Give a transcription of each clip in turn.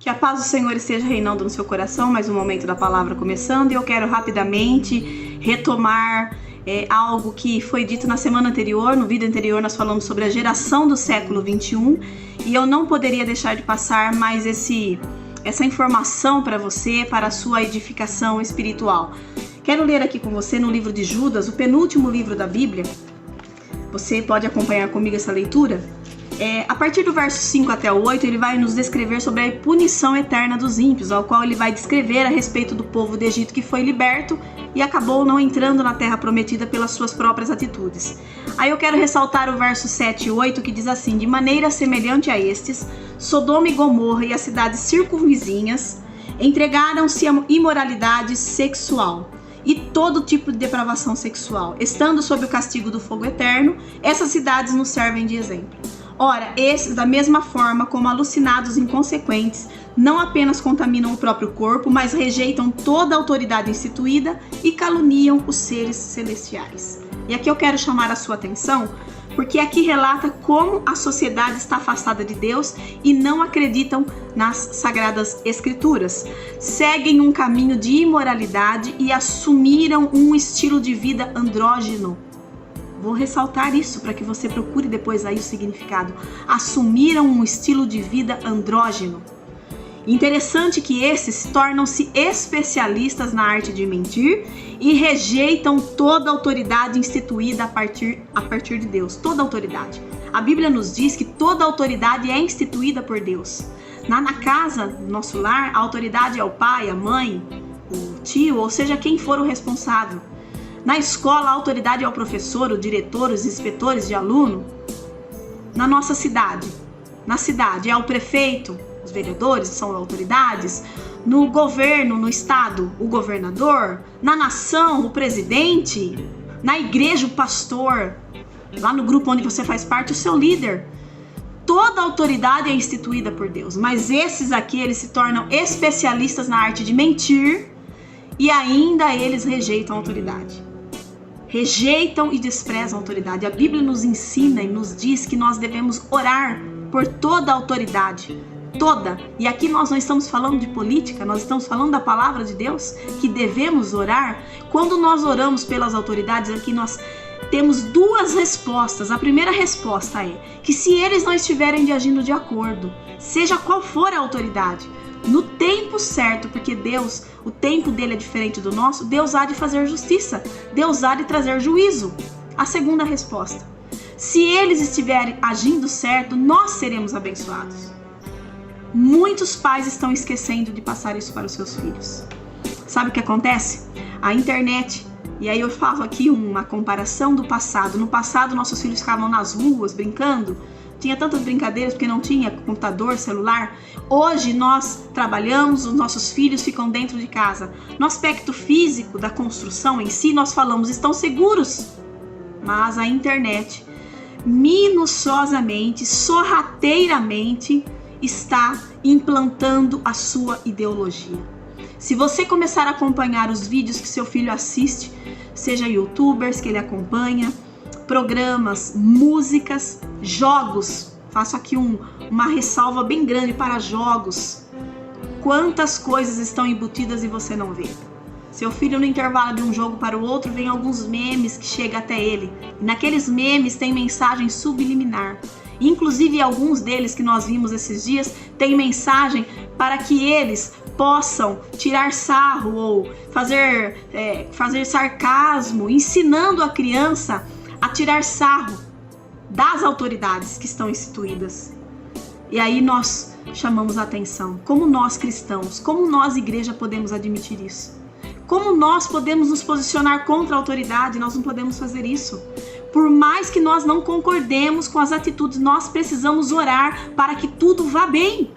Que a paz do Senhor esteja reinando no seu coração, mais um momento da palavra começando, e eu quero rapidamente retomar algo que foi dito na semana anterior. No vídeo anterior nós falamos sobre a geração do século 21, e eu não poderia deixar de passar mais essa informação para você, para a sua edificação espiritual. Quero ler aqui com você no livro de Judas, o penúltimo livro da Bíblia. Você pode acompanhar comigo essa leitura. A partir do verso 5 até o 8, ele vai nos descrever sobre a punição eterna dos ímpios, ao qual ele vai descrever a respeito do povo do Egito que foi liberto e acabou não entrando na terra prometida pelas suas próprias atitudes. Aí eu quero ressaltar o verso 7 e 8, que diz assim: de maneira semelhante a estes, Sodoma e Gomorra e as cidades circunvizinhas entregaram-se à imoralidade sexual e todo tipo de depravação sexual. Estando sob o castigo do fogo eterno, essas cidades nos servem de exemplo. Ora, esses, da mesma forma como alucinados inconsequentes, não apenas contaminam o próprio corpo, mas rejeitam toda a autoridade instituída e caluniam os seres celestiais. E aqui eu quero chamar a sua atenção, porque aqui relata como a sociedade está afastada de Deus e não acreditam nas Sagradas Escrituras. Seguem um caminho de imoralidade e assumiram um estilo de vida andrógeno. Vou ressaltar isso para que você procure depois aí o significado. Assumiram um estilo de vida andrógeno. Interessante que esses tornam-se especialistas na arte de mentir e rejeitam toda autoridade instituída a partir de Deus. Toda autoridade. A Bíblia nos diz que toda autoridade é instituída por Deus. Na casa, no nosso lar, a autoridade é o pai, a mãe, o tio, ou seja, quem for o responsável. Na escola, a autoridade é o professor, o diretor, os inspetores de aluno. Na nossa cidade, é o prefeito, os vereadores são autoridades. No governo, no estado, o governador. Na nação, o presidente. Na igreja, o pastor. Lá no grupo onde você faz parte, o seu líder. Toda autoridade é instituída por Deus, mas esses aqui, eles se tornam especialistas na arte de mentir e ainda eles rejeitam a autoridade. Rejeitam e desprezam a autoridade. A Bíblia nos ensina e nos diz que nós devemos orar por toda a autoridade. Toda. E aqui nós não estamos falando de política, nós estamos falando da palavra de Deus, que devemos orar. Quando nós oramos pelas autoridades, aqui nós temos duas respostas. A primeira resposta é que se eles não estiverem agindo de acordo, seja qual for a autoridade, no tempo certo, porque Deus, o tempo dele é diferente do nosso, Deus há de fazer justiça, Deus há de trazer juízo. A segunda resposta: se eles estiverem agindo certo, nós seremos abençoados. Muitos pais estão esquecendo de passar isso para os seus filhos. Sabe o que acontece? A internet, e aí eu falo aqui uma comparação do passado. No passado, nossos filhos ficavam nas ruas brincando. Tinha tantas brincadeiras porque não tinha computador, celular. Hoje nós trabalhamos, os nossos filhos ficam dentro de casa. No aspecto físico da construção em si, nós falamos, estão seguros. Mas a internet, minuciosamente, sorrateiramente, está implantando a sua ideologia. Se você começar a acompanhar os vídeos que seu filho assiste, seja youtubers que ele acompanha, programas, músicas, jogos, faço aqui uma ressalva bem grande para jogos. Quantas coisas estão embutidas e você não vê? Seu filho, no intervalo de um jogo para o outro, vem alguns memes que chegam até ele. E naqueles memes tem mensagem subliminar. Inclusive alguns deles que nós vimos esses dias tem mensagem para que eles possam tirar sarro ou fazer sarcasmo, ensinando a criança a tirar sarro das autoridades que estão instituídas. E aí nós chamamos a atenção. Como nós cristãos, como nós igreja podemos admitir isso? Como nós podemos nos posicionar contra a autoridade? Nós não podemos fazer isso. Por mais que nós não concordemos com as atitudes, nós precisamos orar para que tudo vá bem.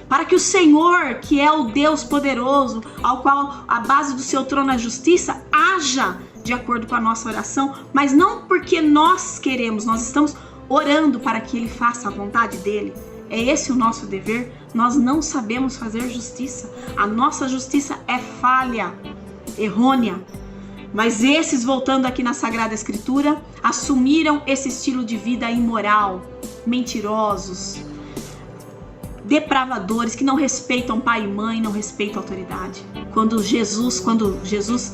Para que o Senhor, que é o Deus poderoso, ao qual a base do seu trono é a justiça, haja de acordo com a nossa oração, mas não porque nós queremos, nós estamos orando para que Ele faça a vontade dEle. É esse o nosso dever. Nós não sabemos fazer justiça. A nossa justiça é falha, errônea. Mas esses, voltando aqui na Sagrada Escritura, assumiram esse estilo de vida imoral, mentirosos, depravadores, que não respeitam pai e mãe, não respeitam autoridade. Quando Jesus,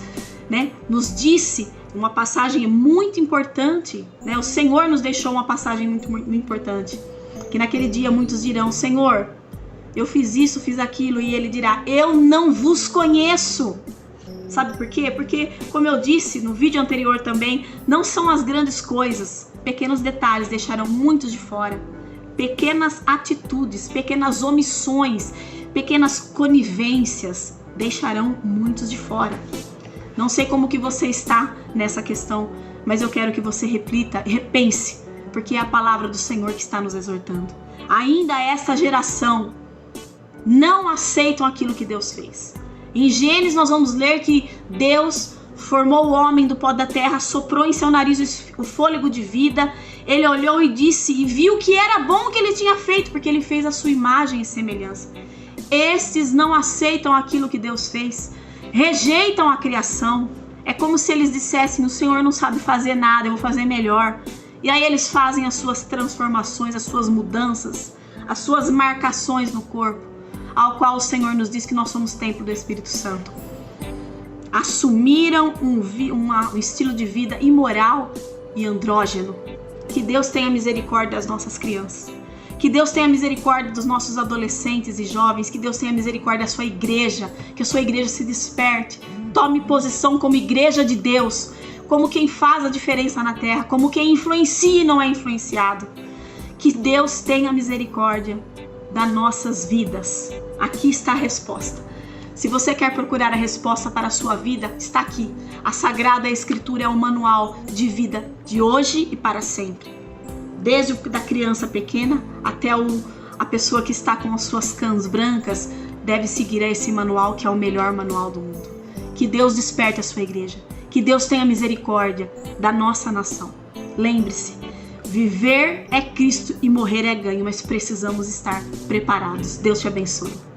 né, nos disse uma passagem muito importante, né, o Senhor nos deixou uma passagem muito, muito importante, que naquele dia muitos dirão: Senhor, eu fiz isso, fiz aquilo, e ele dirá: eu não vos conheço. Sabe por quê? Porque, como eu disse no vídeo anterior também, não são as grandes coisas, pequenos detalhes deixarão muitos de fora. Pequenas atitudes, pequenas omissões, pequenas conivências deixarão muitos de fora. Não sei como que você está nessa questão, mas eu quero que você reflita, repense, porque é a palavra do Senhor que está nos exortando. Ainda essa geração não aceitam aquilo que Deus fez. Em Gênesis nós vamos ler que Deus formou o homem do pó da terra, soprou em seu nariz o fôlego de vida. Ele olhou e disse, e viu que era bom o que ele tinha feito, porque ele fez a sua imagem e semelhança. Estes não aceitam aquilo que Deus fez, rejeitam a criação. É como se eles dissessem: o Senhor não sabe fazer nada, eu vou fazer melhor. E aí eles fazem as suas transformações, as suas mudanças, as suas marcações no corpo, ao qual o Senhor nos diz que nós somos templo do Espírito Santo. Assumiram um estilo de vida imoral e andrógeno. Que Deus tenha misericórdia das nossas crianças. Que Deus tenha misericórdia dos nossos adolescentes e jovens. Que Deus tenha misericórdia da sua igreja. Que a sua igreja se desperte. Tome posição como igreja de Deus. Como quem faz a diferença na terra. Como quem influencia e não é influenciado. Que Deus tenha misericórdia das nossas vidas. Aqui está a resposta. Se você quer procurar a resposta para a sua vida, está aqui. A Sagrada Escritura é o manual de vida de hoje e para sempre. Desde da criança pequena até a pessoa que está com as suas cãs brancas, deve seguir a esse manual, que é o melhor manual do mundo. Que Deus desperte a sua igreja. Que Deus tenha misericórdia da nossa nação. Lembre-se, viver é Cristo e morrer é ganho, mas precisamos estar preparados. Deus te abençoe.